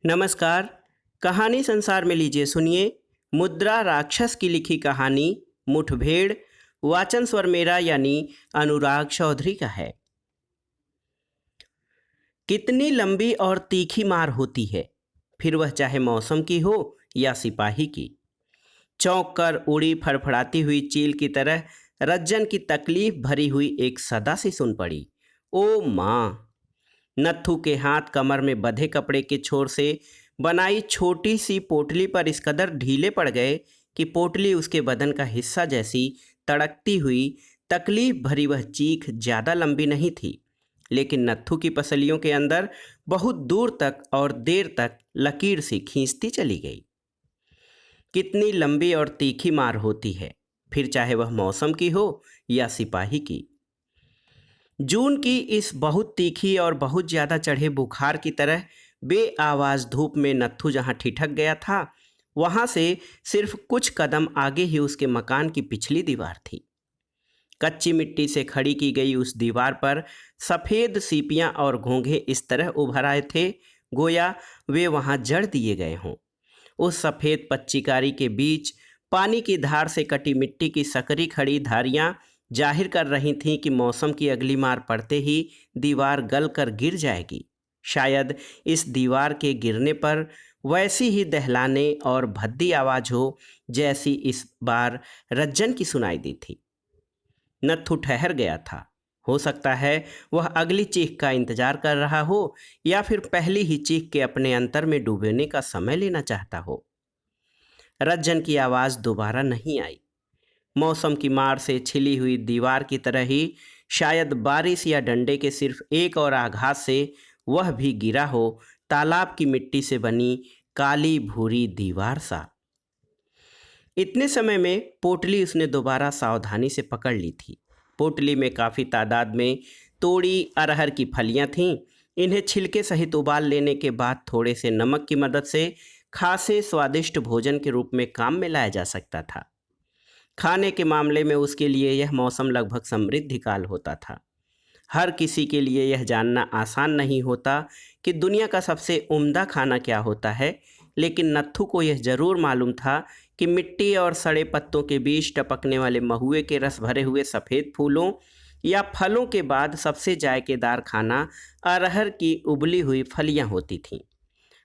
नमस्कार। कहानी संसार में लीजिए सुनिए। मुद्रा राक्षस की लिखी कहानी मुठभेड़। वाचन स्वर मेरा यानी अनुराग चौधरी का है। कितनी लंबी और तीखी मार होती है, फिर वह चाहे मौसम की हो या सिपाही की। चौंक कर उड़ी फड़फड़ाती हुई चील की तरह रज्जन की तकलीफ भरी हुई एक सदा सी सुन पड़ी। ओ माँ! नत्थू के हाथ कमर में बंधे कपड़े के छोर से बनाई छोटी सी पोटली पर इस कदर ढीले पड़ गए कि पोटली उसके बदन का हिस्सा जैसी तड़कती हुई तकलीफ भरी वह चीख ज्यादा लंबी नहीं थी, लेकिन नत्थू की पसलियों के अंदर बहुत दूर तक और देर तक लकीर सी खींचती चली गई। कितनी लंबी और तीखी मार होती है, फिर चाहे वह मौसम की हो या सिपाही की। जून की इस बहुत तीखी और बहुत ज्यादा चढ़े बुखार की तरह बेआवाज धूप में नत्थू जहां ठिठक गया था, वहां से सिर्फ कुछ कदम आगे ही उसके मकान की पिछली दीवार थी। कच्ची मिट्टी से खड़ी की गई उस दीवार पर सफेद सीपियां और घोंघे इस तरह उभर आए थे, गोया वे वहां जड़ दिए गए हों। उस सफेद पच्चीकारी के बीच पानी की धार से कटी मिट्टी की सकरी खड़ी धारियां जाहिर कर रही थीं कि मौसम की अगली मार पड़ते ही दीवार गल कर गिर जाएगी। शायद इस दीवार के गिरने पर वैसी ही दहलाने और भद्दी आवाज हो जैसी इस बार रज्जन की सुनाई दी थी। नत्थू ठहर गया था। हो सकता है वह अगली चीख का इंतजार कर रहा हो या फिर पहली ही चीख के अपने अंतर में डूबने का समय लेना चाहता हो। रज्जन की आवाज दोबारा नहीं आई। मौसम की मार से छिली हुई दीवार की तरह ही शायद बारिश या डंडे के सिर्फ एक और आघात से वह भी गिरा हो, तालाब की मिट्टी से बनी काली भूरी दीवार सा। इतने समय में पोटली उसने दोबारा सावधानी से पकड़ ली थी। पोटली में काफ़ी तादाद में तोड़ी अरहर की फलियां थीं। इन्हें छिलके सहित उबाल लेने के बाद थोड़े से नमक की मदद से खासे स्वादिष्ट भोजन के रूप में काम में लाया जा सकता था। खाने के मामले में उसके लिए यह मौसम लगभग समृद्धि काल होता था। हर किसी के लिए यह जानना आसान नहीं होता कि दुनिया का सबसे उम्दा खाना क्या होता है, लेकिन नत्थू को यह जरूर मालूम था कि मिट्टी और सड़े पत्तों के बीच टपकने वाले महुए के रस भरे हुए सफ़ेद फूलों या फलों के बाद सबसे जायकेदार खाना अरहर की उबली हुई फलियां होती थीं।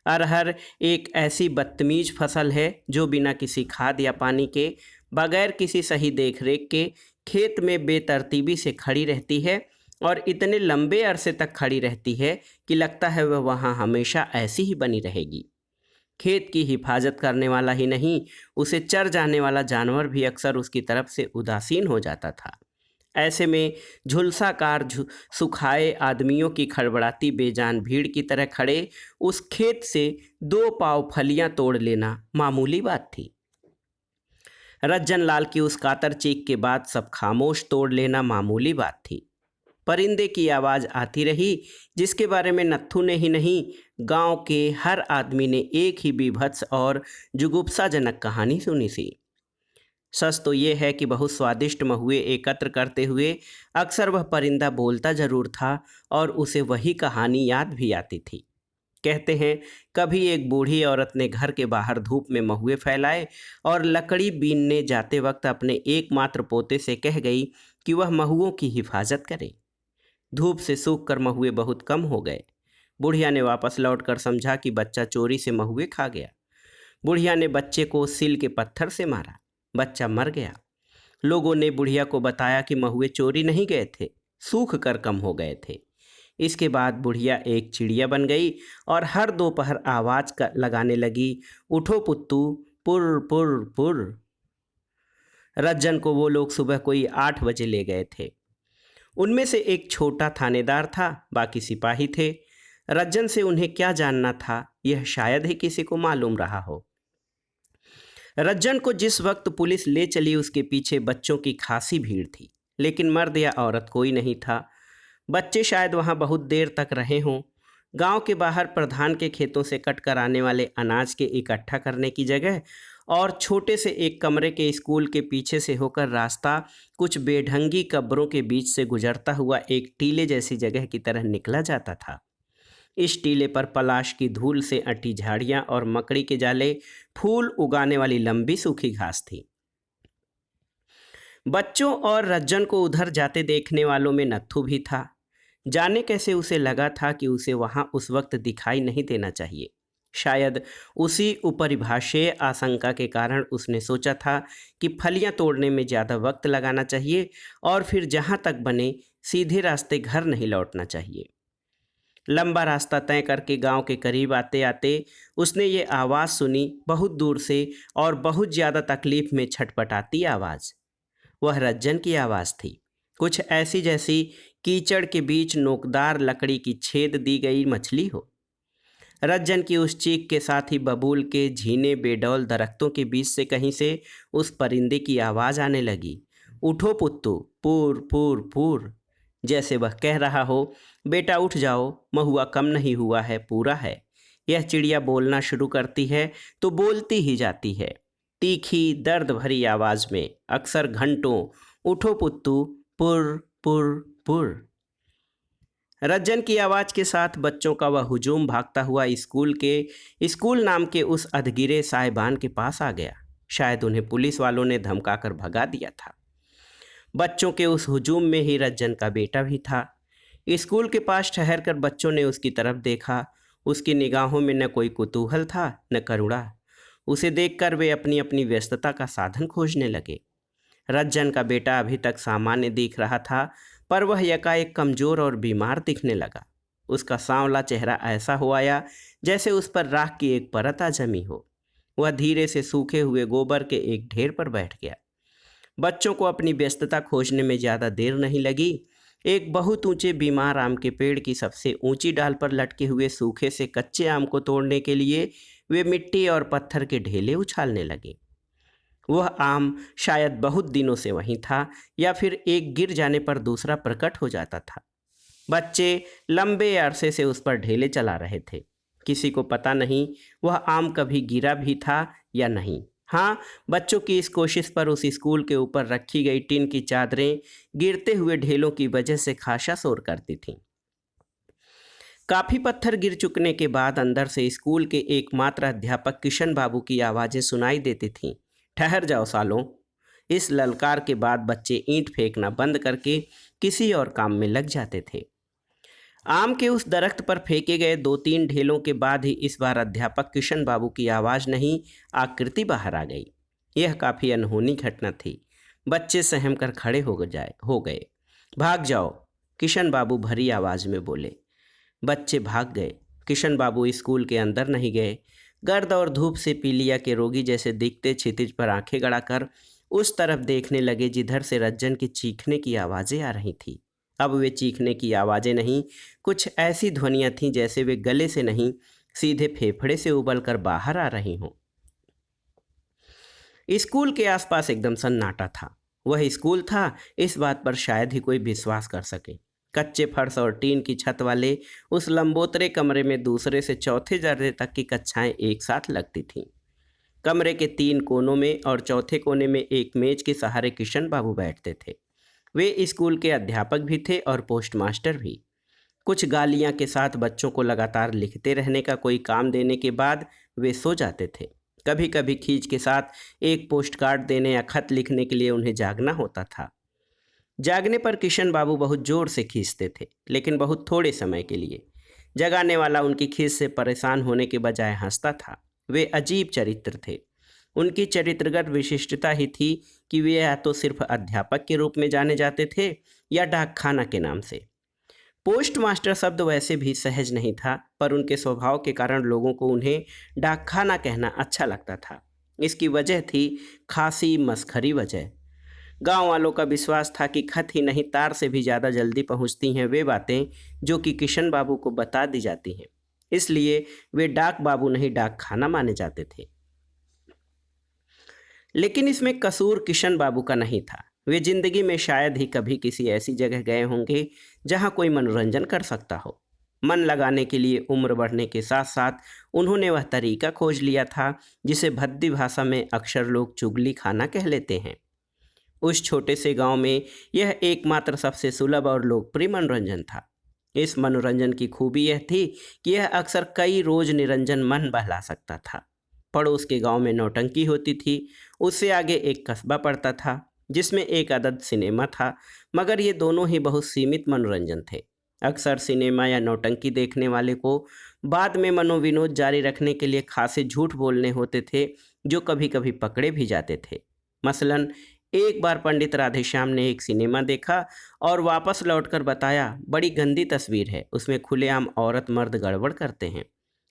अरहर एक ऐसी बदतमीज फसल है जो बिना किसी खाद या पानी के, बगैर किसी सही देखरेख के खेत में बेतरतीबी से खड़ी रहती है और इतने लंबे अरसे तक खड़ी रहती है कि लगता है वह वहाँ हमेशा ऐसी ही बनी रहेगी। खेत की हिफाजत करने वाला ही नहीं, उसे चर जाने वाला जानवर भी अक्सर उसकी तरफ से उदासीन हो जाता था। ऐसे में झुलसाकार सुखाए आदमियों की खड़बड़ाती बेजान भीड़ की तरह खड़े उस खेत से 2 पाव फलियां तोड़ लेना मामूली बात थी। रज्जन लाल की उस कातर चीख के बाद सब खामोश तोड़ लेना मामूली बात थी। परिंदे की आवाज़ आती रही, जिसके बारे में नत्थू ने ही नहीं, गांव के हर आदमी ने एक ही बीभत्स और जुगुप्साजनक कहानी सुनी सी। सच तो ये है कि बहुत स्वादिष्ट महुए एकत्र करते हुए अक्सर वह परिंदा बोलता जरूर था और उसे वही कहानी याद भी आती थी। कहते हैं कभी एक बूढ़ी औरत ने घर के बाहर धूप में महुए फैलाए और लकड़ी बीनने जाते वक्त अपने एकमात्र पोते से कह गई कि वह महुओं की हिफाजत करे। धूप से सूख कर महुए बहुत कम हो गए। बुढ़िया ने वापस लौटकर समझा कि बच्चा चोरी से महुए खा गया। बुढ़िया ने बच्चे को सिल के पत्थर से मारा। बच्चा मर गया। लोगों ने बुढ़िया को बताया कि महुए चोरी नहीं गए थे, सूख कर कम हो गए थे। इसके बाद बुढ़िया एक चिड़िया बन गई और हर दोपहर आवाज लगाने लगी, उठो पुत्तू, पुर पुर पुर। रज्जन को वो लोग सुबह कोई 8 बजे ले गए थे। उनमें से एक छोटा थानेदार था, बाकी सिपाही थे। रज्जन से उन्हें क्या जानना था, यह शायद ही किसी को मालूम रहा हो। रज्जन को जिस वक्त पुलिस ले चली उसके पीछे बच्चों की खासी भीड़ थी, लेकिन मर्द या औरत कोई नहीं था। बच्चे शायद वहाँ बहुत देर तक रहे हों। गांव के बाहर प्रधान के खेतों से कट कर आने वाले अनाज के इकट्ठा करने की जगह और छोटे से एक कमरे के स्कूल के पीछे से होकर रास्ता कुछ बेढंगी कब्रों के बीच से गुजरता हुआ एक टीले जैसी जगह की तरह निकला जाता था। इस टीले पर पलाश की धूल से अटी झाड़ियां और मकड़ी के जाले फूल उगाने वाली लंबी सूखी घास थी। बच्चों और रज्जन को उधर जाते देखने वालों में नत्थू भी था। जाने कैसे उसे लगा था कि उसे वहां उस वक्त दिखाई नहीं देना चाहिए। शायद उसी उपरिभाषीय आशंका के कारण उसने सोचा था कि फलियां तोड़ने में ज़्यादा वक्त लगाना चाहिए और फिर जहां तक बने सीधे रास्ते घर नहीं लौटना चाहिए। लंबा रास्ता तय करके गांव के करीब आते आते उसने ये आवाज़ सुनी, बहुत दूर से और बहुत ज़्यादा तकलीफ में छटपटाती आवाज़। वह रज्जन की आवाज़ थी, कुछ ऐसी जैसी कीचड़ के बीच नोकदार लकड़ी की छेद दी गई मछली हो। रज्जन की उस चीख के साथ ही बबूल के झीने बेडौल दरख्तों के बीच से कहीं से उस परिंदे की आवाज़ आने लगी, उठो पुत्तू, पूर पूर पूर। जैसे वह कह रहा हो, बेटा उठ जाओ, महुआ कम नहीं हुआ है, पूरा है। यह चिड़िया बोलना शुरू करती है तो बोलती ही जाती है, तीखी दर्द भरी आवाज़ में, अक्सर घंटों, उठो पुत्तू, पुर पुर पुर। रज्जन की आवाज़ के साथ बच्चों का वह हुजूम भागता हुआ स्कूल नाम के उस अधगिरे साहिबान के पास आ गया। शायद उन्हें पुलिस वालों ने धमकाकर भगा दिया था। बच्चों के उस हुजूम में ही रज्जन का बेटा भी था। स्कूल के पास ठहरकर बच्चों ने उसकी तरफ देखा। उसकी निगाहों में न कोई कुतूहल था न करुणा। उसे देखकर वे अपनी अपनी व्यस्तता का साधन खोजने लगे। रज्जन का बेटा अभी तक सामान्य दिख रहा था, पर वह यकाएक कमज़ोर और बीमार दिखने लगा। उसका सांवला चेहरा ऐसा हो आया जैसे उस पर राख की एक परत आ जमी हो। वह धीरे से सूखे हुए गोबर के एक ढेर पर बैठ गया। बच्चों को अपनी व्यस्तता खोजने में ज़्यादा देर नहीं लगी। एक बहुत ऊंचे बीमार आम के पेड़ की सबसे ऊंची डाल पर लटके हुए सूखे से कच्चे आम को तोड़ने के लिए वे मिट्टी और पत्थर के ढेले उछालने लगे। वह आम शायद बहुत दिनों से वहीं था, या फिर एक गिर जाने पर दूसरा प्रकट हो जाता था। बच्चे लंबे अरसे से उस पर ढेले चला रहे थे। किसी को पता नहीं वह आम कभी गिरा भी था या नहीं। हाँ, बच्चों की इस कोशिश पर उस स्कूल के ऊपर रखी गई टिन की चादरें गिरते हुए ढेलों की वजह से खासा शोर करती थीं। काफ़ी पत्थर गिर चुकने के बाद अंदर से स्कूल के एकमात्र अध्यापक किशन बाबू की आवाज़ें सुनाई देती थीं, ठहर जाओ सालों। इस ललकार के बाद बच्चे ईंट फेंकना बंद करके किसी और काम में लग जाते थे। आम के उस दरख्त पर फेंके गए 2-3 ढेलों के बाद ही इस बार अध्यापक किशन बाबू की आवाज़ नहीं, आकृति बाहर आ गई। यह काफ़ी अनहोनी घटना थी। बच्चे सहम कर खड़े हो गए। भाग जाओ, किशन बाबू भरी आवाज़ में बोले। बच्चे भाग गए। किशन बाबू स्कूल के अंदर नहीं गए। गर्द और धूप से पीलिया के रोगी जैसे दिखते क्षितिज पर आंखें गड़ाकर उस तरफ देखने लगे जिधर से रज्जन की चीखने की आवाज़ें आ रही थीं। अब वे चीखने की आवाज़ें नहीं, कुछ ऐसी ध्वनियाँ थीं जैसे वे गले से नहीं, सीधे फेफड़े से उबलकर बाहर आ रही हों। स्कूल के आसपास एकदम सन्नाटा था। वह स्कूल था, इस बात पर शायद ही कोई विश्वास कर सके। कच्चे फर्श और टीन की छत वाले उस लंबोतरे कमरे में दूसरे से चौथे दर्जे तक की कक्षाएं एक साथ लगती थीं। कमरे के 3 कोनों में और चौथे कोने में एक मेज के सहारे किशन बाबू बैठते थे। वे स्कूल के अध्यापक भी थे और पोस्ट मास्टर भी। कुछ गालियां के साथ बच्चों को लगातार लिखते रहने का कोई काम देने के बाद वे सो जाते थे। कभी कभी खींच के साथ एक पोस्ट कार्ड देने या खत लिखने के लिए उन्हें जागना होता था। जागने पर किशन बाबू बहुत जोर से खींचते थे, लेकिन बहुत थोड़े समय के लिए। जगाने वाला उनकी खींच से परेशान होने के बजाय हंसता था। वे अजीब चरित्र थे। उनकी चरित्रगत विशिष्टता ही थी कि वे या तो सिर्फ अध्यापक के रूप में जाने जाते थे या डाकखाना के नाम से। पोस्ट मास्टर शब्द वैसे भी सहज नहीं था, पर उनके स्वभाव के कारण लोगों को उन्हें डाकखाना कहना अच्छा लगता था। इसकी वजह थी खासी मसखरी वजह। गांव वालों का विश्वास था कि खत ही नहीं, तार से भी ज़्यादा जल्दी पहुंचती हैं वे बातें जो कि किशन बाबू को बता दी जाती हैं। इसलिए वे डाक बाबू नहीं, डाकखाना माने जाते थे। लेकिन इसमें कसूर किशन बाबू का नहीं था। वे जिंदगी में शायद ही कभी किसी ऐसी जगह गए होंगे जहां कोई मनोरंजन कर सकता हो। मन लगाने के लिए उम्र बढ़ने के साथ साथ उन्होंने वह तरीका खोज लिया था जिसे भद्दी भाषा में अक्सर लोग चुगली खाना कह लेते हैं। उस छोटे से गांव में यह एकमात्र सबसे सुलभ और लोकप्रिय मनोरंजन था। इस मनोरंजन की खूबी यह थी कि यह अक्सर कई रोज निरंजन मन बहला सकता था। पड़ोस के गांव में नौटंकी होती थी, उससे आगे एक कस्बा पड़ता था जिसमें एक अदद सिनेमा था, मगर ये दोनों ही बहुत सीमित मनोरंजन थे। अक्सर सिनेमा या नौटंकी देखने वाले को बाद में मनोविनोद जारी रखने के लिए खासे झूठ बोलने होते थे, जो कभी कभी पकड़े भी जाते थे। मसलन एक बार पंडित राधेश्याम ने एक सिनेमा देखा और वापस लौटकर बताया, बड़ी गंदी तस्वीर है, उसमें खुलेआम औरत मर्द गड़बड़ करते हैं।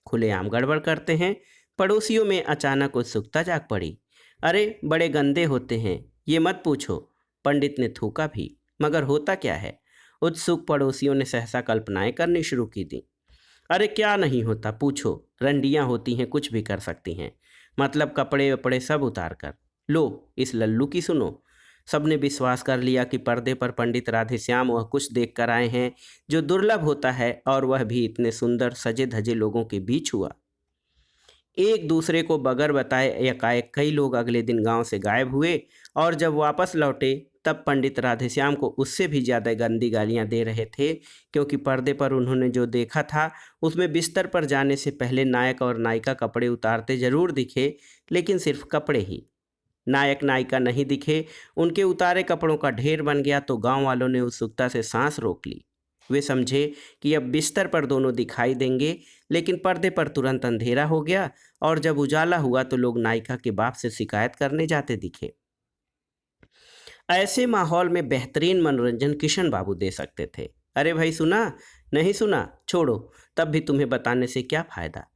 खुलेआम गड़बड़ करते हैं। पड़ोसियों में अचानक उत्सुकता जाग पड़ी। अरे बड़े गंदे होते हैं, ये मत पूछो। पंडित ने थूका भी। मगर होता क्या है? उत्सुक पड़ोसियों ने सहसा कल्पनाएं करनी शुरू की दी। अरे क्या नहीं होता, पूछो। रंडियां होती हैं, कुछ भी कर सकती हैं। मतलब कपड़े वपड़े सब उतार कर। लो इस लल्लू की सुनो। सबने विश्वास कर लिया कि पर्दे पर पंडित राधेश्याम वह कुछ देख कर आए हैं जो दुर्लभ होता है, और वह भी इतने सुंदर सजे धजे लोगों के बीच हुआ। एक दूसरे को बगैर बताए एकाएक कई लोग अगले दिन गांव से गायब हुए, और जब वापस लौटे तब पंडित राधेश्याम को उससे भी ज़्यादा गंदी गालियां दे रहे थे, क्योंकि पर्दे पर उन्होंने जो देखा था उसमें बिस्तर पर जाने से पहले नायक और नायिका कपड़े उतारते जरूर दिखे, लेकिन सिर्फ कपड़े ही। नायक नायिका नहीं दिखे। उनके उतारे कपड़ों का ढेर बन गया तो गांव वालों ने उत्सुकता से सांस रोक ली। वे समझे कि अब बिस्तर पर दोनों दिखाई देंगे, लेकिन पर्दे पर तुरंत अंधेरा हो गया, और जब उजाला हुआ तो लोग नायिका के बाप से शिकायत करने जाते दिखे। ऐसे माहौल में बेहतरीन मनोरंजन किशन बाबू दे सकते थे। अरे भाई सुना? नहीं सुना? छोड़ो, तब भी तुम्हें बताने से क्या फायदा।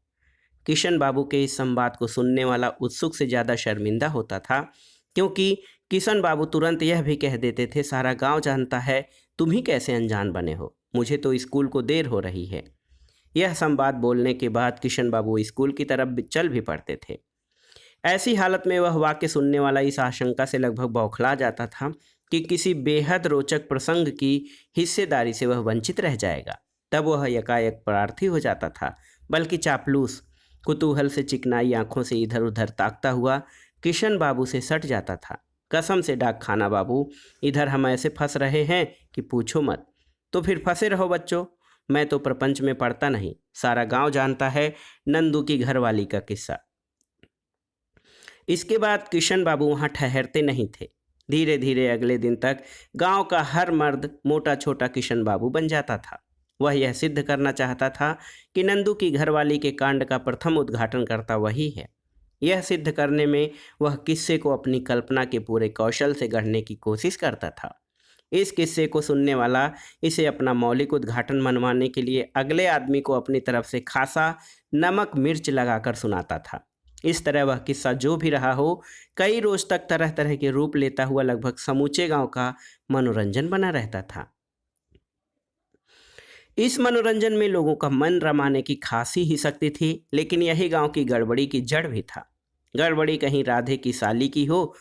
किशन बाबू के इस संवाद को सुनने वाला उत्सुक से ज़्यादा शर्मिंदा होता था, क्योंकि किशन बाबू तुरंत यह भी कह देते थे, सारा गांव जानता है, तुम ही कैसे अनजान बने हो, मुझे तो स्कूल को देर हो रही है। यह संवाद बोलने के बाद किशन बाबू स्कूल की तरफ चल भी पड़ते थे। ऐसी हालत में वह वाक्य सुनने वाला इस आशंका से लगभग बौखला जाता था कि किसी बेहद रोचक प्रसंग की हिस्सेदारी से वह वंचित रह जाएगा। तब वह यकायक प्रार्थी हो जाता था, बल्कि चापलूस। कुतूहल से चिकनाई आंखों से इधर उधर ताकता हुआ किशन बाबू से सट जाता था। कसम से डाक खाना बाबू, इधर हम ऐसे फंस रहे हैं कि पूछो मत। तो फिर फंसे रहो बच्चों, मैं तो प्रपंच में पढ़ता नहीं, सारा गांव जानता है नंदू की घरवाली का किस्सा। इसके बाद किशन बाबू वहाँ ठहरते नहीं थे। धीरे धीरे अगले दिन तक गांव का हर मर्द मोटा छोटा किशन बाबू बन जाता था। वह यह सिद्ध करना चाहता था कि नंदू की घरवाली के कांड का प्रथम उद्घाटन करता वही है। यह सिद्ध करने में वह किस्से को अपनी कल्पना के पूरे कौशल से गढ़ने की कोशिश करता था। इस किस्से को सुनने वाला इसे अपना मौलिक उद्घाटन मनवाने के लिए अगले आदमी को अपनी तरफ से खासा नमक मिर्च लगाकर सुनाता था। इस तरह वह किस्सा जो भी रहा हो, कई रोज तक तरह तरह के रूप लेता हुआ लगभग समूचे गांव का मनोरंजन बना रहता था। इस मनोरंजन में लोगों का मन रमाने की खासी ही शक्ति थी, लेकिन यही गांव की गड़बड़ी की जड़ भी था। गड़बड़ी कहीं राधे की साली की हो,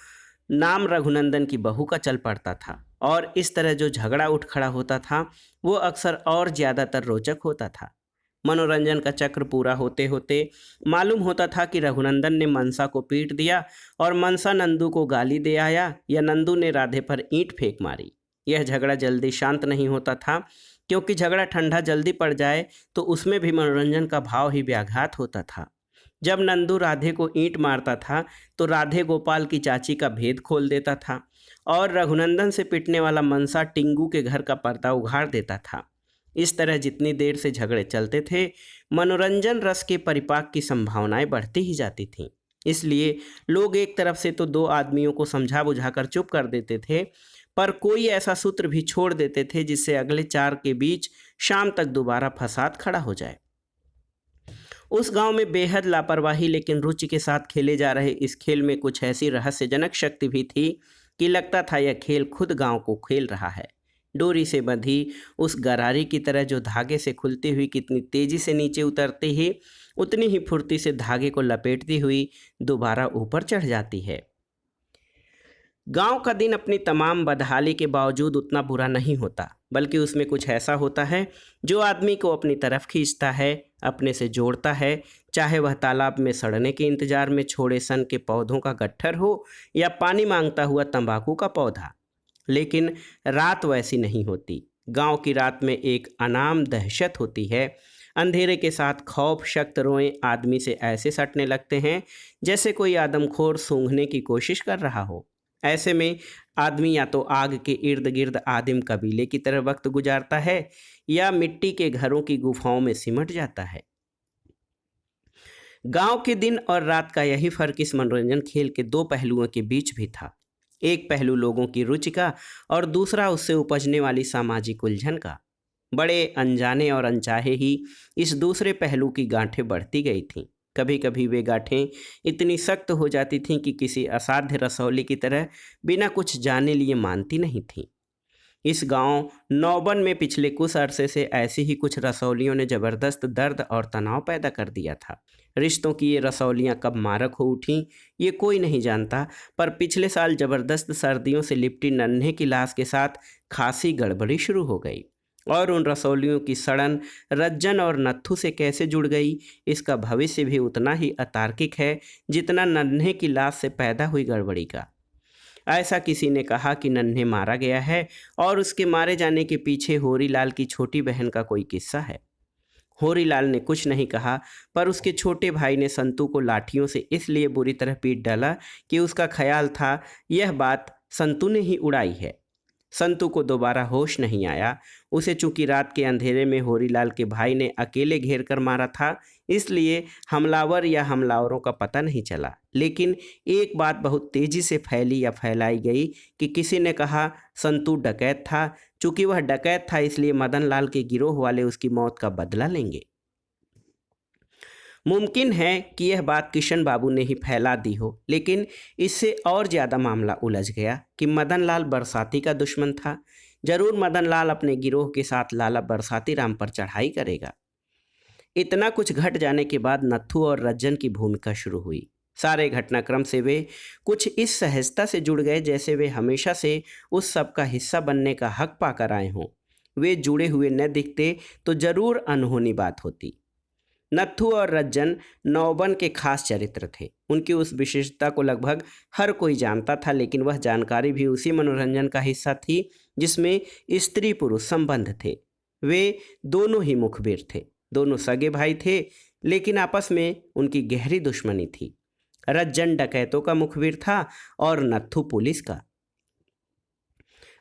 नाम रघुनंदन की बहू का चल पड़ता था, और इस तरह जो झगड़ा उठ खड़ा होता था वो अक्सर और ज़्यादातर रोचक होता था। मनोरंजन का चक्र पूरा होते होते मालूम होता था कि रघुनंदन ने मनसा को पीट दिया, और मनसा नंदू को गाली दे आया, या नंदू ने राधे पर ईंट फेंक मारी। यह झगड़ा जल्दी शांत नहीं होता था, क्योंकि झगड़ा ठंडा जल्दी पड़ जाए तो उसमें भी मनोरंजन का भाव ही व्याघात होता था। जब नंदू राधे को ईंट मारता था तो राधे गोपाल की चाची का भेद खोल देता था, और रघुनंदन से पिटने वाला मनसा टिंगू के घर का पर्दा उघाड़ देता था। इस तरह जितनी देर से झगड़े चलते थे, मनोरंजन रस के परिपाक की संभावनाएं बढ़ती ही जाती थीं। इसलिए लोग एक तरफ से तो दो आदमियों को समझा बुझाकर चुप कर देते थे, पर कोई ऐसा सूत्र भी छोड़ देते थे जिससे अगले चार के बीच शाम तक दोबारा फसाद खड़ा हो जाए। उस गांव में बेहद लापरवाही लेकिन रुचि के साथ खेले जा रहे इस खेल में कुछ ऐसी रहस्यजनक शक्ति भी थी कि लगता था यह खेल खुद गांव को खेल रहा है। डोरी से बंधी उस गरारी की तरह जो धागे से खुलती हुई कितनी तेजी से नीचे उतरती है, उतनी ही फुर्ती से धागे को लपेटती हुई दोबारा ऊपर चढ़ जाती है। गांव का दिन अपनी तमाम बदहाली के बावजूद उतना बुरा नहीं होता, बल्कि उसमें कुछ ऐसा होता है जो आदमी को अपनी तरफ खींचता है, अपने से जोड़ता है, चाहे वह तालाब में सड़ने के इंतजार में छोड़े सन के पौधों का गट्ठर हो या पानी मांगता हुआ तंबाकू का पौधा। लेकिन रात वैसी नहीं होती। गांव की रात में एक अनाम दहशत होती है। अंधेरे के साथ खौफ शक्त रोएं आदमी से ऐसे सटने लगते हैं जैसे कोई आदमखोर सूंघने की कोशिश कर रहा हो। ऐसे में आदमी या तो आग के इर्द गिर्द आदिम कबीले की तरह वक्त गुजारता है या मिट्टी के घरों की गुफाओं में सिमट जाता है। गांव के दिन और रात का यही फर्क इस मनोरंजन खेल के दो पहलुओं के बीच भी था। एक पहलू लोगों की रुचि का और दूसरा उससे उपजने वाली सामाजिक उलझन का। बड़े अनजाने और अनचाहे ही इस दूसरे पहलू की गांठें बढ़ती गई थीं। कभी कभी वे गांठें इतनी सख्त हो जाती थीं कि किसी असाध्य रसौली की तरह बिना कुछ जाने लिए मानती नहीं थीं। इस गांव नौबन में पिछले कुछ अरसे से ऐसी ही कुछ रसौलियों ने जबरदस्त दर्द और तनाव पैदा कर दिया था। रिश्तों की ये रसौलियां कब मारक हो उठीं ये कोई नहीं जानता, पर पिछले साल जबरदस्त सर्दियों से लिपटी नन्हे की लाश के साथ खासी गड़बड़ी शुरू हो गई। और उन रसौलियों की सड़न रज्जन और नत्थू से कैसे जुड़ गई, इसका भविष्य भी उतना ही अतार्किक है जितना नन्हे की लाश से पैदा हुई गड़बड़ी का। ऐसा किसी ने कहा कि नन्हे मारा गया है और उसके मारे जाने के पीछे होरीलाल की छोटी बहन का कोई किस्सा है। होरीलाल ने कुछ नहीं कहा, पर उसके छोटे भाई ने संतू को लाठियों से इसलिए बुरी तरह पीट डाला कि उसका ख्याल था यह बात संतू ने ही उड़ाई है। संतू को दोबारा होश नहीं आया। उसे चूंकि रात के अंधेरे में होरीलाल के भाई ने अकेले घेर कर मारा था, इसलिए हमलावर या हमलावरों का पता नहीं चला। लेकिन एक बात बहुत तेजी से फैली या फैलाई गई कि किसी ने कहा संतू डकैत था। चूंकि वह डकैत था इसलिए मदन लाल के गिरोह वाले उसकी मौत का बदला लेंगे। मुमकिन है कि यह बात किशन बाबू ने ही फैला दी हो, लेकिन इससे और ज़्यादा मामला उलझ गया कि मदन लाल बरसाती का दुश्मन था। जरूर मदन लाल अपने गिरोह के साथ लाला बरसाती राम पर चढ़ाई करेगा। इतना कुछ घट जाने के बाद नत्थू और रज्जन की भूमिका शुरू हुई। सारे घटनाक्रम से वे कुछ इस सहजता से जुड़ गए जैसे वे हमेशा से उस सब का हिस्सा बनने का हक पाकर आए हों। वे जुड़े हुए न दिखते तो जरूर अनहोनी बात होती। नत्थू और रज्जन नौबन के खास चरित्र थे। उनकी उस विशेषता को लगभग हर कोई जानता था, लेकिन वह जानकारी भी उसी मनोरंजन का हिस्सा थी जिसमें स्त्री पुरुष संबंध थे। वे दोनों ही मुखबिर थे, दोनों सगे भाई थे, लेकिन आपस में उनकी गहरी दुश्मनी थी। रज्जन डकैतों का मुखबिर था और नत्थू पुलिस का।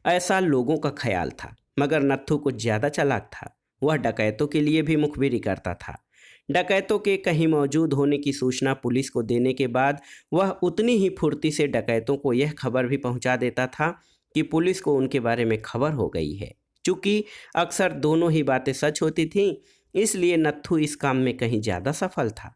ऐसा लोगों का ख्याल था, मगर नत्थू कुछ ज़्यादा चालाक था। वह डकैतों के लिए भी मुखबिरी करता था। डकैतों के कहीं मौजूद होने की सूचना पुलिस को देने के बाद वह उतनी ही फुर्ती से डकैतों को यह खबर भी पहुंचा देता था कि पुलिस को उनके बारे में खबर हो गई है। चूँकि अक्सर दोनों ही बातें सच होती थीं, इसलिए नत्थू इस काम में कहीं ज़्यादा सफल था।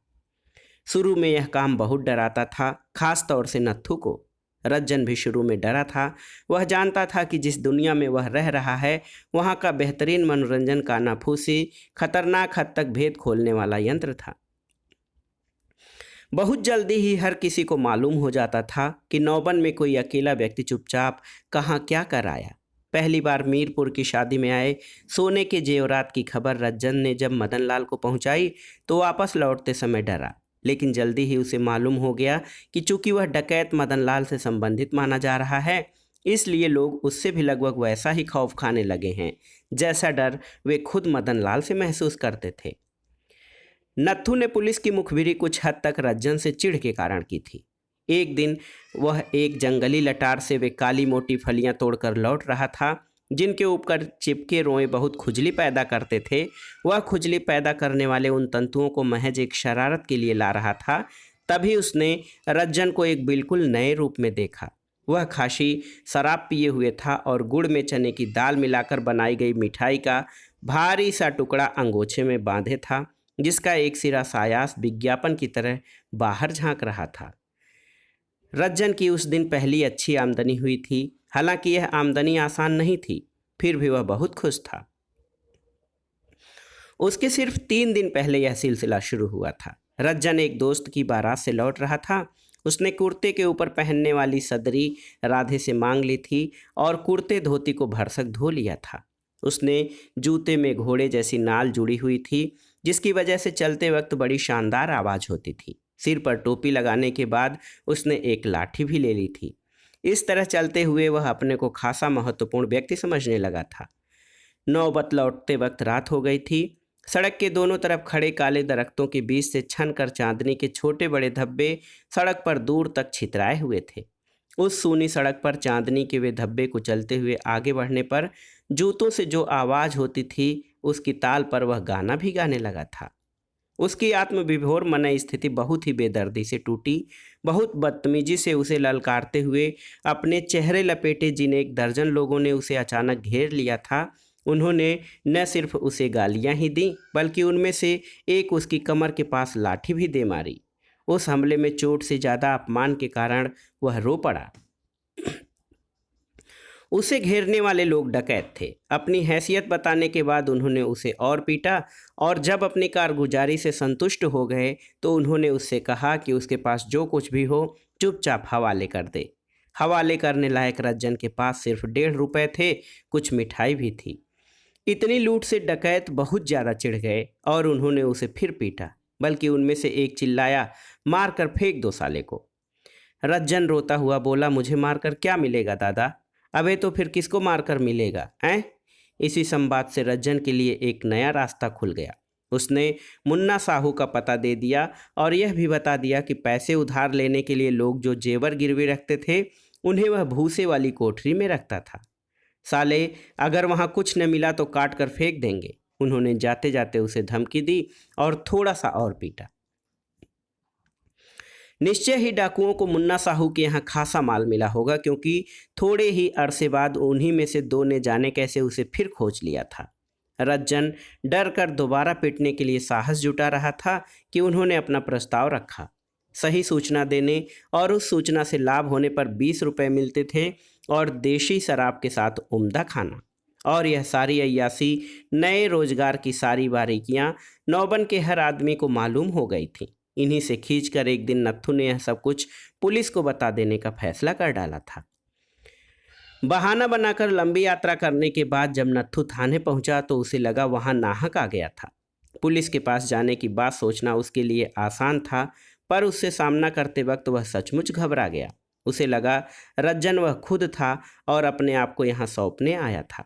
शुरू में यह काम बहुत डराता था, खास तौर से नत्थू को। रज्जन भी शुरू में डरा था। वह जानता था कि जिस दुनिया में वह रह रहा है वहाँ का बेहतरीन मनोरंजन कानाफूसी खतरनाक हद तक भेद खोलने वाला यंत्र था। बहुत जल्दी ही हर किसी को मालूम हो जाता था कि नौबन में कोई अकेला व्यक्ति चुपचाप कहाँ क्या कर आया। पहली बार मीरपुर की शादी में आए सोने के जेवरात की खबर रज्जन ने जब मदन लाल को पहुंचाई तो वापस लौटते समय डरा, लेकिन जल्दी ही उसे मालूम हो गया कि चूंकि वह डकैत मदन लाल से संबंधित माना जा रहा है, इसलिए लोग उससे भी लगभग वैसा ही खौफ खाने लगे हैं जैसा डर वे खुद मदन लाल से महसूस करते थे। नत्थू ने पुलिस की मुखबिरी कुछ हद तक रज्जन से चिढ़ के कारण की थी। एक दिन वह एक जंगली लटार से वे काली मोटी फलियां तोड़कर लौट रहा था जिनके ऊपर चिपके रोए बहुत खुजली पैदा करते थे। वह खुजली पैदा करने वाले उन तंतुओं को महज एक शरारत के लिए ला रहा था। तभी उसने रज्जन को एक बिल्कुल नए रूप में देखा। वह खाशी शराब पिए हुए था और गुड़ में चने की दाल मिलाकर बनाई गई मिठाई का भारी सा टुकड़ा अंगोछे में बांधे था, जिसका एक सिरा सायास विज्ञापन की तरह बाहर झांक रहा था। रज्जन की उस दिन पहली अच्छी आमदनी हुई थी। हालांकि यह आमदनी आसान नहीं थी, फिर भी वह बहुत खुश था। उसके सिर्फ 3 दिन पहले यह सिलसिला शुरू हुआ था। रज्जन एक दोस्त की बारात से लौट रहा था। उसने कुर्ते के ऊपर पहनने वाली सदरी राधे से मांग ली थी और कुर्ते धोती को भरसक धो लिया था। उसने जूते में घोड़े जैसी नाल जुड़ी हुई थी, जिसकी वजह से चलते वक्त बड़ी शानदार आवाज़ होती थी। सिर पर टोपी लगाने के बाद उसने एक लाठी भी ले ली थी। इस तरह चलते हुए वह अपने को खासा महत्वपूर्ण व्यक्ति समझने लगा था। नौबत लौटते वक्त रात हो गई थी। सड़क के दोनों तरफ खड़े काले दरख्तों के बीच से छन कर चांदनी के छोटे बड़े धब्बे सड़क पर दूर तक छितराए हुए थे। उस सूनी सड़क पर चांदनी के वे धब्बे कुचलते हुए आगे बढ़ने पर जूतों से जो आवाज़ होती थी, उसकी ताल पर वह गाना भी गाने लगा था। उसकी आत्मविभोर मन स्थिति बहुत ही बेदर्दी से टूटी। बहुत बदतमीजी से उसे ललकारते हुए अपने चेहरे लपेटे जिन एक दर्जन लोगों ने उसे अचानक घेर लिया था, उन्होंने न सिर्फ उसे गालियां ही दी, बल्कि उनमें से एक उसकी कमर के पास लाठी भी दे मारी। उस हमले में चोट से ज़्यादा अपमान के कारण वह रो पड़ा। उसे घेरने वाले लोग डकैत थे। अपनी हैसियत बताने के बाद उन्होंने उसे और पीटा, और जब अपनी कारगुजारी से संतुष्ट हो गए तो उन्होंने उससे कहा कि उसके पास जो कुछ भी हो चुपचाप हवाले कर दे। हवाले करने लायक रज्जन के पास सिर्फ 1.5 रुपये थे, कुछ मिठाई भी थी। इतनी लूट से डकैत बहुत ज़्यादा चिढ़ गए और उन्होंने उसे फिर पीटा, बल्कि उनमें से एक चिल्लाया, मार कर फेंक दो साले को। रज्जन रोता हुआ बोला, मुझे मारकर क्या मिलेगा दादा? अबे तो फिर किसको मारकर मिलेगा हैं? इसी संवाद से रज्जन के लिए एक नया रास्ता खुल गया। उसने मुन्ना साहू का पता दे दिया और यह भी बता दिया कि पैसे उधार लेने के लिए लोग जो जेवर गिरवी रखते थे, उन्हें वह भूसे वाली कोठरी में रखता था। साले, अगर वहाँ कुछ न मिला तो काट कर फेंक देंगे। उन्होंने जाते जाते उसे धमकी दी और थोड़ा सा और पीटा। निश्चय ही डाकुओं को मुन्ना साहू के यहाँ खासा माल मिला होगा, क्योंकि थोड़े ही अरसे बाद उन्हीं में से 2 ने जाने कैसे उसे फिर खोज लिया था। रज्जन डर कर दोबारा पीटने के लिए साहस जुटा रहा था कि उन्होंने अपना प्रस्ताव रखा। सही सूचना देने और उस सूचना से लाभ होने पर 20 रुपये मिलते थे, और देशी शराब के साथ उम्दा खाना। और यह सारी अय्यासी, नए रोजगार की सारी बारीकियां नौबन के हर आदमी को मालूम हो गई थीं। इन्हीं से खींचकर एक दिन नत्थू ने यह सब कुछ पुलिस को बता देने का फैसला कर डाला था। बहाना बनाकर लंबी यात्रा करने के बाद जब नत्थू थाने पहुंचा तो उसे लगा वहां नाहक आ गया था। पुलिस के पास जाने की बात सोचना उसके लिए आसान था, पर उससे सामना करते वक्त वह सचमुच घबरा गया। उसे लगा रज्जन वह खुद था और अपने आप को यहाँ सौंपने आया था।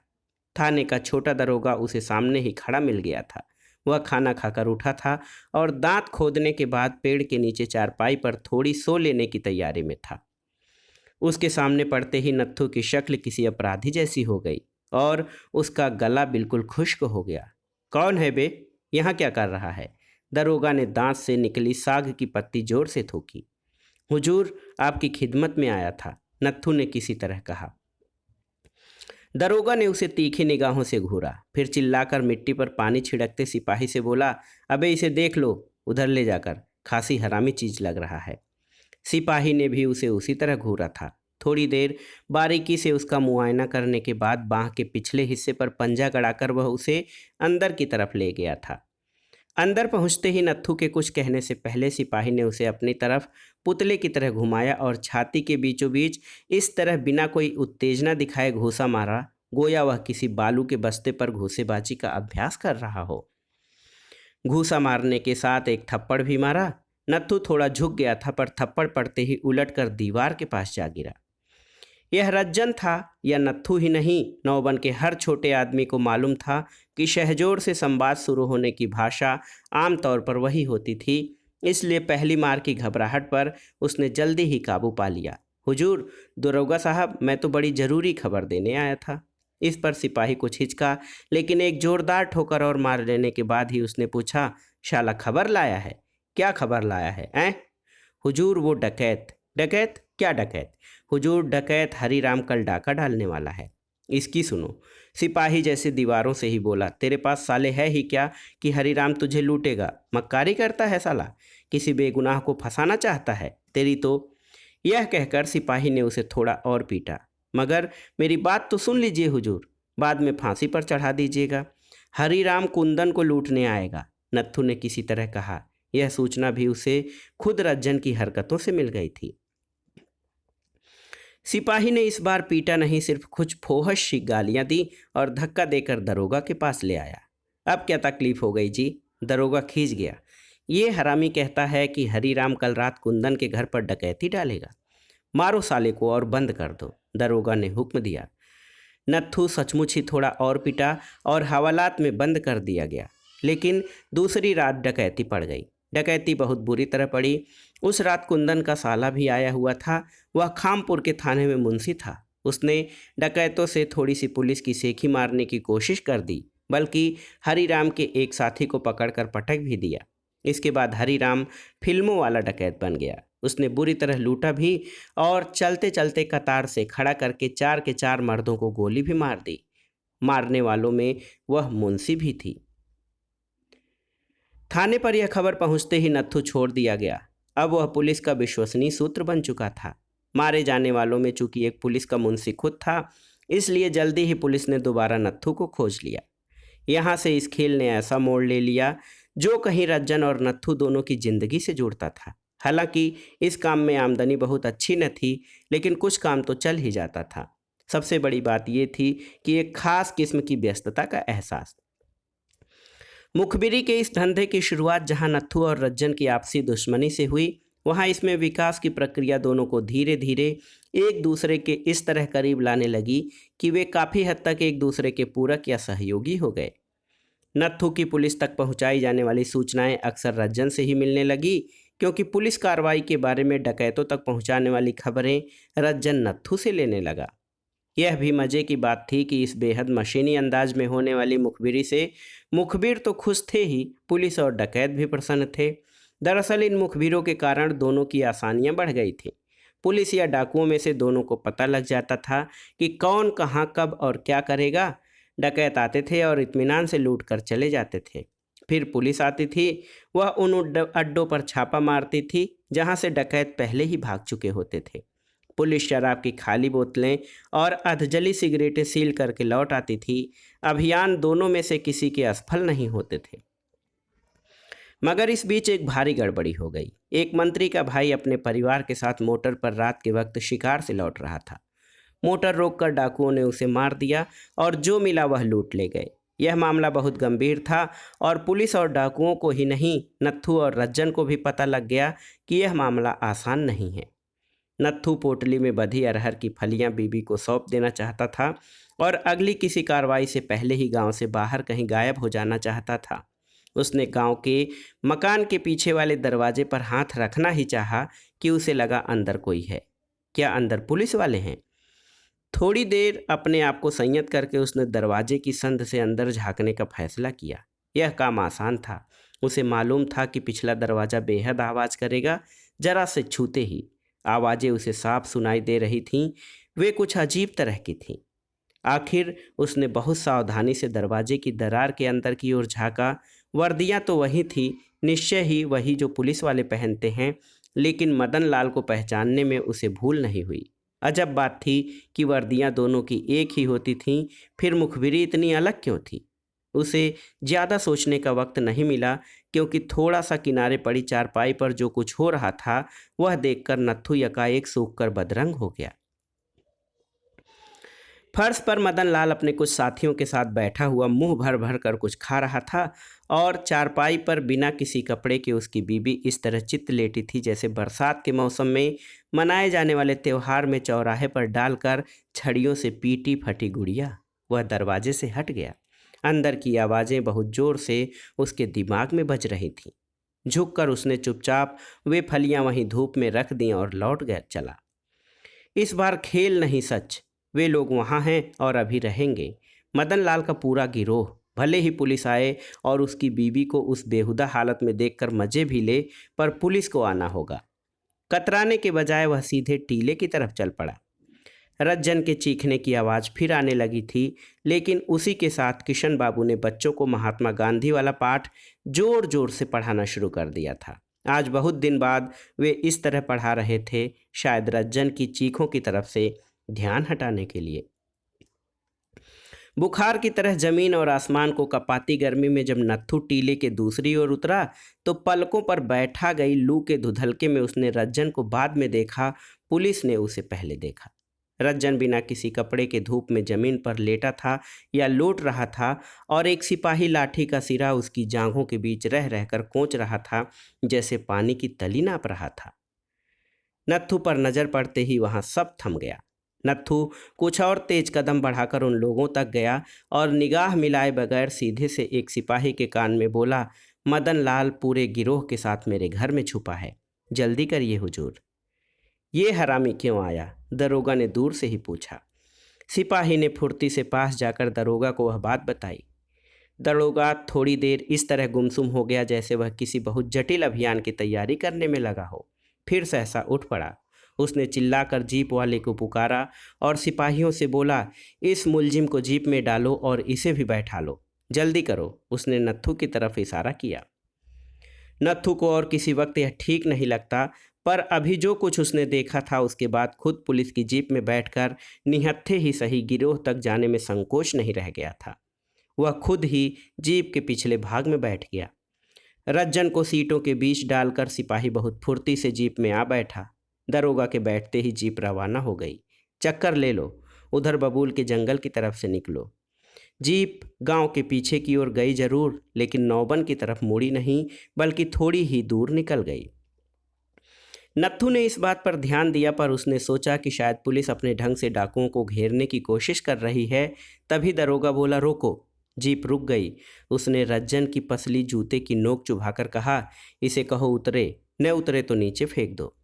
थाने का छोटा दरोगा उसे सामने ही खड़ा मिल गया था। वह खाना खाकर उठा था और दांत खोदने के बाद पेड़ के नीचे चारपाई पर थोड़ी सो लेने की तैयारी में था। उसके सामने पड़ते ही नत्थू की शक्ल किसी अपराधी जैसी हो गई और उसका गला बिल्कुल खुश्क हो गया। कौन है बे? यहाँ क्या कर रहा है? दरोगा ने दांत से निकली साग की पत्ती जोर से थूकी। हुजूर, आपकी खिदमत में आया था, नत्थू ने किसी तरह कहा। दरोगा ने उसे तीखी निगाहों से घूरा, फिर चिल्लाकर मिट्टी पर पानी छिड़कते सिपाही से बोला, अबे इसे देख लो, उधर ले जाकर, खासी हरामी चीज लग रहा है। सिपाही ने भी उसे उसी तरह घूरा था। थोड़ी देर बारीकी से उसका मुआयना करने के बाद बांह के पिछले हिस्से पर पंजा गड़ाकर वह उसे अंदर की तरफ ले गया था। अंदर पहुंचते ही नत्थू के कुछ कहने से पहले सिपाही ने उसे अपनी तरफ पुतले की तरह घुमाया और छाती के बीचों बीच इस तरह बिना कोई उत्तेजना दिखाए घूंसा मारा, गोया वह किसी बालू के बस्ते पर घूसेबाजी का अभ्यास कर रहा हो। घूसा मारने के साथ एक थप्पड़ भी मारा। नत्थू थोड़ा झुक गया था, पर थप्पड़ पड़ते ही उलटकर दीवार के पास जा गिरा। यह रज्जन था या नत्थू ही नहीं, नौबन के हर छोटे आदमी को मालूम था कि शहजोर से संवाद शुरू होने की भाषा आमतौर पर वही होती थी। इसलिए पहली मार की घबराहट पर उसने जल्दी ही काबू पा लिया। हुजूर, दरोगा साहब, मैं तो बड़ी ज़रूरी खबर देने आया था। इस पर सिपाही कुछ हिचका, लेकिन एक जोरदार ठोकर और मार लेने के बाद ही उसने पूछा, शाला खबर लाया है? क्या खबर लाया है? ऐं? हुजूर, वो डकैत। डकैत? क्या डकैत? हुजूर, डकैत हरीराम कल डाका डालने वाला है। इसकी सुनो। सिपाही जैसे दीवारों से ही बोला, तेरे पास साले है ही क्या कि हरीराम तुझे लूटेगा? मक्कारी करता है साला, किसी बेगुनाह को फंसाना चाहता है तेरी तो। यह कहकर सिपाही ने उसे थोड़ा और पीटा। मगर मेरी बात तो सुन लीजिए हुजूर, बाद में फांसी पर चढ़ा दीजिएगा। हरीराम कुंदन को लूटने आएगा, नत्थू ने किसी तरह कहा। यह सूचना भी उसे खुद रज्जन की हरकतों से मिल गई थी। सिपाही ने इस बार पीटा नहीं, सिर्फ कुछ फोहश सी गालियां दी और धक्का देकर दरोगा के पास ले आया। अब क्या तकलीफ हो गई जी? दरोगा खींच गया। ये हरामी कहता है कि हरीराम कल रात कुंदन के घर पर डकैती डालेगा। मारो साले को और बंद कर दो, दरोगा ने हुक्म दिया। नत्थू सचमुच ही थोड़ा और पिटा और हवालात में बंद कर दिया गया। लेकिन दूसरी रात डकैती पड़ गई। डकैती बहुत बुरी तरह पड़ी। उस रात कुंदन का साला भी आया हुआ था। वह खामपुर के थाने में मुंशी था। उसने डकैतों से थोड़ी सी पुलिस की सेखी मारने की कोशिश कर दी, बल्कि हरीराम के एक साथी को पकड़कर पटक भी दिया। इसके बाद हरीराम फिल्मों वाला डकैत बन गया। उसने बुरी तरह लूटा भी और चलते चलते कतार से खड़ा करके 4 के 4 मर्दों को गोली भी मार दी। मारने वालों में वह मुंशी भी थी। थाने पर यह खबर पहुंचते ही नत्थू छोड़ दिया गया। अब वह पुलिस का विश्वसनीय सूत्र बन चुका था। मारे जाने वालों में चूंकि एक पुलिस का मुंशी खुद था, इसलिए जल्दी ही पुलिस ने दोबारा नत्थू को खोज लिया। यहाँ से इस खेल ने ऐसा मोड़ ले लिया जो कहीं रज्जन और नत्थू दोनों की जिंदगी से जुड़ता था। हालांकि इस काम में आमदनी बहुत अच्छी न थी, लेकिन कुछ काम तो चल ही जाता था। सबसे बड़ी बात यह थी कि एक खास किस्म की व्यस्तता का एहसास। मुखबिरी के इस धंधे की शुरुआत जहां नत्थू और रज्जन की आपसी दुश्मनी से हुई, वहां इसमें विकास की प्रक्रिया दोनों को धीरे धीरे एक दूसरे के इस तरह करीब लाने लगी कि वे काफ़ी हद तक एक दूसरे के पूरक या सहयोगी हो गए। नत्थू की पुलिस तक पहुंचाई जाने वाली सूचनाएं अक्सर रज्जन से ही मिलने लगी, क्योंकि पुलिस कार्रवाई के बारे में डकैतों तक पहुंचाने वाली खबरें रज्जन नत्थू से लेने लगा। यह भी मज़े की बात थी कि इस बेहद मशीनी अंदाज में होने वाली मुखबिरी से मुखबिर तो खुश थे ही, पुलिस और डकैत भी प्रसन्न थे। दरअसल इन मुखबिरों के कारण दोनों की आसानियां बढ़ गई थीं। पुलिस या डाकुओं में से दोनों को पता लग जाता था कि कौन कहाँ कब और क्या करेगा। डकैत आते थे और इत्मीनान से लूट कर चले जाते थे। फिर पुलिस आती थी। वह उन अड्डों पर छापा मारती थी जहाँ से डकैत पहले ही भाग चुके होते थे। पुलिस शराब की खाली बोतलें और अधजली सिगरेटें सील करके लौट आती थी। अभियान दोनों में से किसी के असफल नहीं होते थे। मगर इस बीच एक भारी गड़बड़ी हो गई। एक मंत्री का भाई अपने परिवार के साथ मोटर पर रात के वक्त शिकार से लौट रहा था। मोटर रोककर डाकुओं ने उसे मार दिया और जो मिला वह लूट ले गए। यह मामला बहुत गंभीर था और पुलिस और डाकुओं को ही नहीं, नत्थू और रज्जन को भी पता लग गया कि यह मामला आसान नहीं है। नत्थू पोटली में बधी अरहर की फलियां बीबी को सौंप देना चाहता था और अगली किसी कार्रवाई से पहले ही गांव से बाहर कहीं गायब हो जाना चाहता था। उसने गांव के मकान के पीछे वाले दरवाजे पर हाथ रखना ही चाहा कि उसे लगा अंदर कोई है। क्या अंदर पुलिस वाले हैं? थोड़ी देर अपने आप को संयत करके उसने दरवाजे की संद से अंदर झांकने का फैसला किया। यह काम आसान था। उसे मालूम था कि पिछला दरवाज़ा बेहद आवाज़ करेगा। जरा से छूते ही आवाज़ें उसे साफ सुनाई दे रही थीं। वे कुछ अजीब तरह की थीं। आखिर उसने बहुत सावधानी से दरवाजे की दरार के अंदर की ओर झाँका। वर्दियाँ तो वही थी, निश्चय ही वही जो पुलिस वाले पहनते हैं, लेकिन मदन लाल को पहचानने में उसे भूल नहीं हुई। अजब बात थी कि वर्दियाँ दोनों की एक ही होती थीं, फिर मुखबिरी इतनी अलग क्यों थी? उसे ज़्यादा सोचने का वक्त नहीं मिला, क्योंकि थोड़ा सा किनारे पड़ी चारपाई पर जो कुछ हो रहा था वह देखकर नत्थू यकाएक सूख कर बदरंग हो गया। फर्श पर मदन लाल अपने कुछ साथियों के साथ बैठा हुआ मुंह भर भर कर कुछ खा रहा था और चारपाई पर बिना किसी कपड़े के उसकी बीबी इस तरह चित्त लेटी थी जैसे बरसात के मौसम में मनाए जाने वाले त्यौहार में चौराहे पर डालकर छड़ियों से पीटी फटी गुड़िया। वह दरवाजे से हट गया। अंदर की आवाज़ें बहुत जोर से उसके दिमाग में बज रही थीं। झुककर उसने चुपचाप वे फलियां वहीं धूप में रख दी और लौट गया चला। इस बार खेल नहीं सच, वे लोग वहाँ हैं और अभी रहेंगे। मदन लाल का पूरा गिरोह। भले ही पुलिस आए और उसकी बीवी को उस बेहुदा हालत में देखकर मज़े भी ले, पर पुलिस को आना होगा। कतराने के बजाय वह सीधे टीले की तरफ चल पड़ा। रज्जन के चीखने की आवाज़ फिर आने लगी थी, लेकिन उसी के साथ किशन बाबू ने बच्चों को महात्मा गांधी वाला पाठ जोर जोर से पढ़ाना शुरू कर दिया था। आज बहुत दिन बाद वे इस तरह पढ़ा रहे थे, शायद रज्जन की चीखों की तरफ से ध्यान हटाने के लिए। बुखार की तरह जमीन और आसमान को कपाती गर्मी में जब नत्थू टीले के दूसरी ओर उतरा तो पलकों पर बैठा गई लू के धुधलके में उसने रज्जन को बाद में देखा। पुलिस ने उसे पहले देखा। रज्जन बिना किसी कपड़े के धूप में जमीन पर लेटा था या लौट रहा था और एक सिपाही लाठी का सिरा उसकी जांघों के बीच रह रहकर कोंच रहा था, जैसे पानी की तली नाप रहा था। नत्थू पर नजर पड़ते ही वहां सब थम गया। नत्थू कुछ और तेज कदम बढ़ाकर उन लोगों तक गया और निगाह मिलाए बगैर सीधे से एक सिपाही के कान में बोला, मदन लाल पूरे गिरोह के साथ मेरे घर में छुपा है, जल्दी करिए हुजूर। ये हरामी क्यों आया? दरोगा ने दूर से ही पूछा। सिपाही ने फुर्ती से पास जाकर दरोगा को वह बात बताई। दरोगा थोड़ी देर इस तरह गुमसुम हो गया जैसे वह किसी बहुत जटिल अभियान की तैयारी करने में लगा हो। फिर सहसा उठ पड़ा। उसने चिल्लाकर जीप वाले को पुकारा और सिपाहियों से बोला, इस मुलजिम को जीप में डालो और इसे भी बैठा लो, जल्दी करो। उसने नत्थू की तरफ इशारा किया। नत्थू को और किसी वक्त यह ठीक नहीं लगता, पर अभी जो कुछ उसने देखा था उसके बाद खुद पुलिस की जीप में बैठकर निहत्थे ही सही गिरोह तक जाने में संकोच नहीं रह गया था। वह खुद ही जीप के पिछले भाग में बैठ गया। रज्जन को सीटों के बीच डालकर सिपाही बहुत फुर्ती से जीप में आ बैठा। दरोगा के बैठते ही जीप रवाना हो गई। चक्कर ले लो, उधर बबूल के जंगल की तरफ से निकलो। जीप गांव के पीछे की ओर गई जरूर, लेकिन नौबन की तरफ मुड़ी नहीं, बल्कि थोड़ी ही दूर निकल गई। नत्थू ने इस बात पर ध्यान दिया, पर उसने सोचा कि शायद पुलिस अपने ढंग से डाकुओं को घेरने की कोशिश कर रही है। तभी दरोगा बोला, रोको। जीप रुक गई। उसने रज्जन की पसली जूते की नोक चुभाकर कहा, इसे कहो उतरे, न उतरे तो नीचे फेंक दो।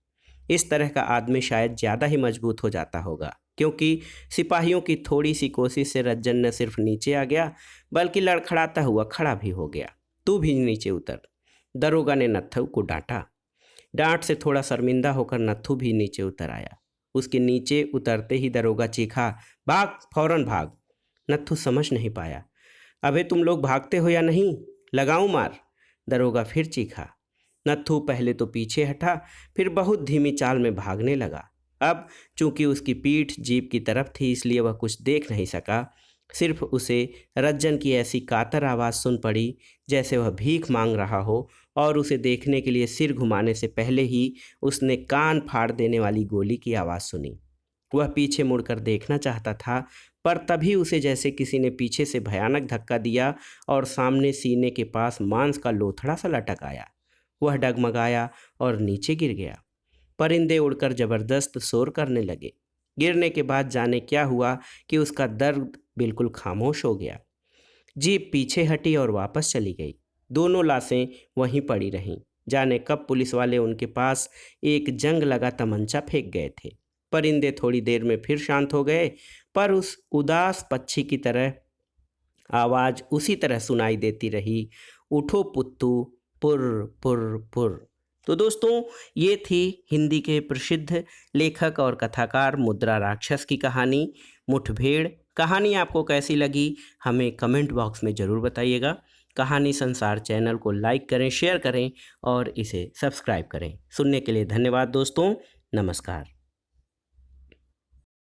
इस तरह का आदमी शायद ज़्यादा ही मजबूत हो जाता होगा, क्योंकि सिपाहियों की थोड़ी सी कोशिश से रज्जन न सिर्फ नीचे आ गया, बल्कि लड़खड़ाता हुआ खड़ा भी हो गया। तू भी नीचे उतर, दरोगा ने नत्थू को डांटा। डांट से थोड़ा शर्मिंदा होकर नत्थू भी नीचे उतर आया। उसके नीचे उतरते ही दरोगा चीखा, भाग, फौरन भाग। नत्थू समझ नहीं पाया, अबे तुम लोग भागते हो या नहीं, लगाऊं मार? दरोगा फिर चीखा। नत्थू पहले तो पीछे हटा, फिर बहुत धीमी चाल में भागने लगा। अब चूंकि उसकी पीठ जीप की तरफ थी, इसलिए वह कुछ देख नहीं सका। सिर्फ उसे रज्जन की ऐसी कातर आवाज़ सुन पड़ी जैसे वह भीख मांग रहा हो, और उसे देखने के लिए सिर घुमाने से पहले ही उसने कान फाड़ देने वाली गोली की आवाज़ सुनी। वह पीछे मुड़कर देखना चाहता था, पर तभी उसे जैसे किसी ने पीछे से भयानक धक्का दिया और सामने सीने के पास मांस का लोथड़ा सा लटक आया। वह डगमगाया और नीचे गिर गया। परिंदे उड़कर जबरदस्त शोर करने लगे। गिरने के बाद जाने क्या हुआ कि उसका दर्द बिल्कुल खामोश हो गया। जीप पीछे हटी और वापस चली गई। दोनों लाशें वहीं पड़ी रहीं। जाने कब पुलिस वाले उनके पास एक जंग लगा तमंचा फेंक गए थे। परिंदे थोड़ी देर में फिर शांत हो गए, पर उस उदास पक्षी की तरह आवाज़ उसी तरह सुनाई देती रही, उठो पुत्तू, पुर पुर पुर। तो दोस्तों, ये थी हिंदी के प्रसिद्ध लेखक और कथाकार मुद्रा राक्षस की कहानी मुठभेड़। कहानी आपको कैसी लगी हमें कमेंट बॉक्स में ज़रूर बताइएगा। कहानी संसार चैनल को लाइक करें, शेयर करें और इसे सब्सक्राइब करें। सुनने के लिए धन्यवाद दोस्तों, नमस्कार।